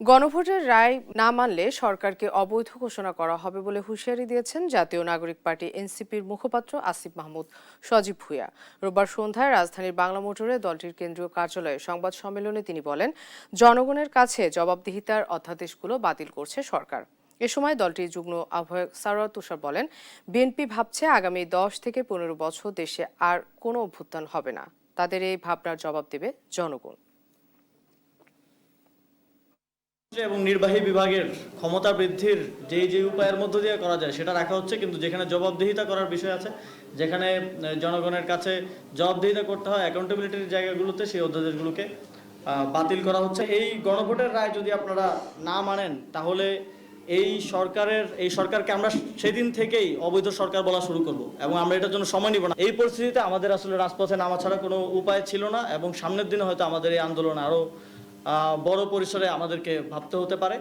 গণভোটের রায় না মানলে সরকারকে অবৈধ ঘোষণা করা হবে বলে হুঁশিয়ারি দিয়েছেন জাতীয় নাগরিক পার্টি এনসিপির মুখপাত্র আসিফ মাহমুদ সজীব ভুঁইয়া। রোববার সন্ধ্যায় রাজধানীর বাংলা মোটরে দলটির কেন্দ্রীয় কার্যালয়ে সংবাদ সম্মেলনে তিনি বলেন, জনগণের কাছে জবাবদিহিতার অধ্যাদেশগুলো বাতিল করছে সরকার। এ সময় দলটির যুগ্ম আহ্বায়ক সারোয়ার তুষার বলেন, বিএনপি ভাবছে আগামী 10 থেকে 15 বছর দেশে আর কোনো অভ্যুত্থান হবে না। তাদের এই ভাবনার জবাব দেবে জনগণ। এবং নির্বাহী বিভাগের ক্ষমতা বৃদ্ধির যে উপায়ের মধ্য দিয়ে করা যায় সেটা রাখা হচ্ছে, কিন্তু যেখানে জবাবদিহিতা করার বিষয় আছে, যেখানে জনগণের কাছে জবাবদিহিতা করতে হয় অ্যাকাউন্টেবিলিটির জায়গাগুলোতে, সেই অধ্যাদেশগুলোকে বাতিল করা হচ্ছে। এই গণভোটের রায় যদি আপনারা না মানেন, তাহলে এই সরকারকে আমরা সেদিন থেকেই অবৈধ সরকার বলা শুরু করব এবং আমরা এটার জন্য সময় নিব না। এই পরিস্থিতিতে আমাদের আসলে রাজপথে নামা ছাড়া কোনো উপায় ছিল না এবং সামনের দিনে হয়তো আমাদের এই আন্দোলন আরও বড় পরিসরে আমাদেরকে ভাবতে হতে পারে।